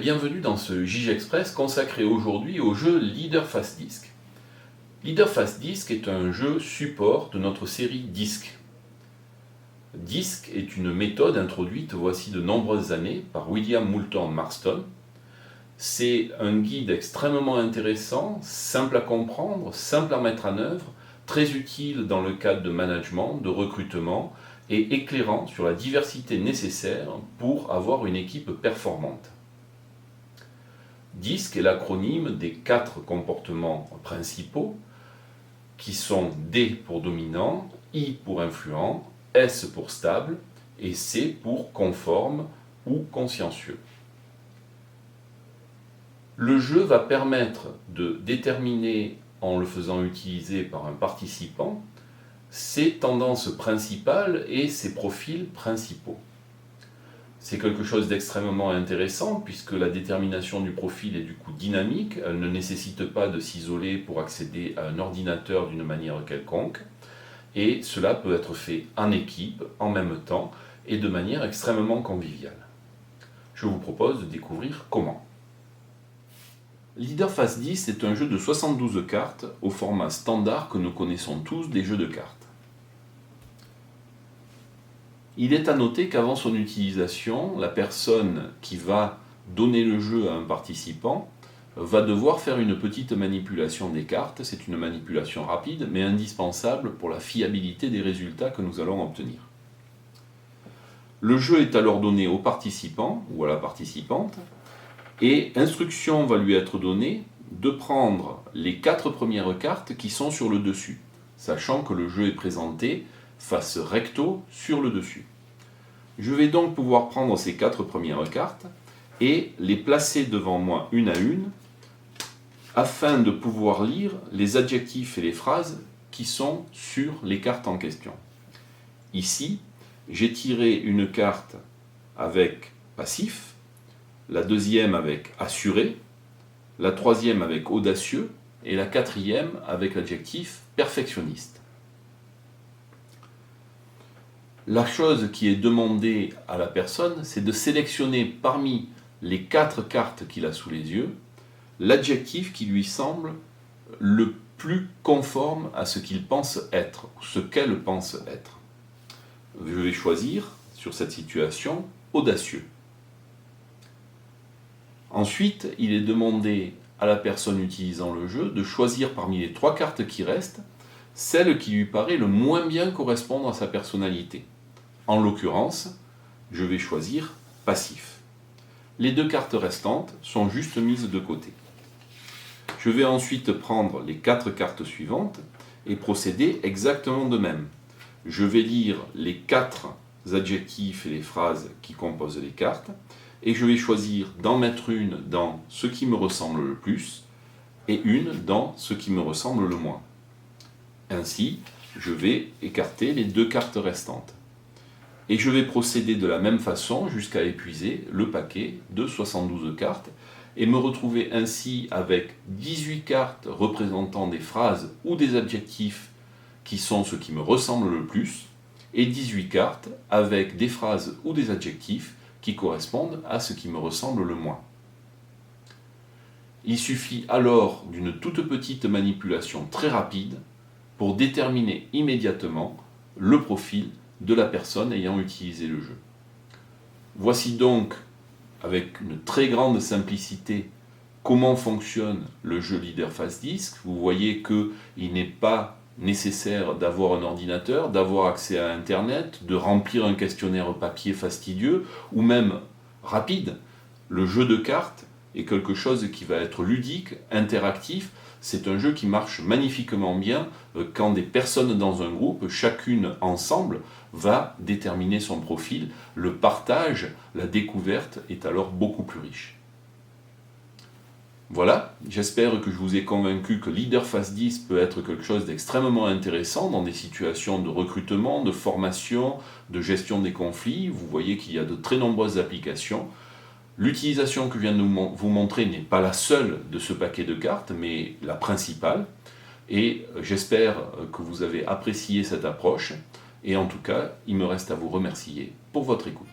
bienvenue dans ce JG Express consacré aujourd'hui au jeu Leader Fast Disc. Leader Fast Disc est un jeu support de notre série Disc. Disc est une méthode introduite voici de nombreuses années par William Moulton Marston. C'est un guide extrêmement intéressant, simple à comprendre, simple à mettre en œuvre, très utile dans le cadre de management, de recrutement et éclairant sur la diversité nécessaire pour avoir une équipe performante. DISC est l'acronyme des 4 comportements principaux qui sont D pour dominant, I pour influent, S pour stable et C pour conforme ou consciencieux. Le jeu va permettre de déterminer, en le faisant utiliser par un participant, ses tendances principales et ses profils principaux. C'est quelque chose d'extrêmement intéressant puisque la détermination du profil est du coup dynamique, elle ne nécessite pas de s'isoler pour accéder à un ordinateur d'une manière quelconque, et cela peut être fait en équipe, en même temps, et de manière extrêmement conviviale. Je vous propose de découvrir comment. Leader Fast Disc est un jeu de 72 cartes au format standard que nous connaissons tous des jeux de cartes. Il est à noter qu'avant son utilisation, la personne qui va donner le jeu à un participant va devoir faire une petite manipulation des cartes. C'est une manipulation rapide mais indispensable pour la fiabilité des résultats que nous allons obtenir. Le jeu est alors donné au participant ou à la participante et instruction va lui être donnée de prendre les 4 premières cartes qui sont sur le dessus, sachant que le jeu est présenté face recto sur le dessus. Je vais donc pouvoir prendre ces 4 premières cartes et les placer devant moi une à une afin de pouvoir lire les adjectifs et les phrases qui sont sur les cartes en question. Ici, j'ai tiré une carte avec passif, la deuxième avec assuré, la troisième avec audacieux et la quatrième avec l'adjectif perfectionniste. La chose qui est demandée à la personne, c'est de sélectionner parmi les 4 cartes qu'il a sous les yeux, l'adjectif qui lui semble le plus conforme à ce qu'il pense être, ou ce qu'elle pense être. Je vais choisir, sur cette situation, audacieux. Ensuite, il est demandé à la personne utilisant le jeu de choisir parmi les 3 cartes qui restent, celle qui lui paraît le moins bien correspondre à sa personnalité. En l'occurrence, je vais choisir passif. Les 2 cartes restantes sont juste mises de côté. Je vais ensuite prendre les 4 cartes suivantes et procéder exactement de même. Je vais lire les 4 adjectifs et les phrases qui composent les cartes et je vais choisir d'en mettre une dans ce qui me ressemble le plus et une dans ce qui me ressemble le moins. Ainsi, je vais écarter les 2 cartes restantes. Et je vais procéder de la même façon jusqu'à épuiser le paquet de 72 cartes et me retrouver ainsi avec 18 cartes représentant des phrases ou des adjectifs qui sont ce qui me ressemble le plus et 18 cartes avec des phrases ou des adjectifs qui correspondent à ce qui me ressemble le moins. Il suffit alors d'une toute petite manipulation très rapide pour déterminer immédiatement le profil de la personne ayant utilisé le jeu. Voici donc, avec une très grande simplicité, comment fonctionne le jeu Leader Fast Disc. Vous voyez qu'il n'est pas nécessaire d'avoir un ordinateur, d'avoir accès à Internet, de remplir un questionnaire papier fastidieux ou même rapide. Le jeu de cartes est quelque chose qui va être ludique, interactif. C'est un jeu qui marche magnifiquement bien quand des personnes dans un groupe, chacune ensemble, va déterminer son profil. Le partage, la découverte est alors beaucoup plus riche. Voilà, j'espère que je vous ai convaincu que Leader Fast Disc peut être quelque chose d'extrêmement intéressant dans des situations de recrutement, de formation, de gestion des conflits. Vous voyez qu'il y a de très nombreuses applications. L'utilisation que je viens de vous montrer n'est pas la seule de ce paquet de cartes, mais la principale. Et j'espère que vous avez apprécié cette approche. Et en tout cas, il me reste à vous remercier pour votre écoute.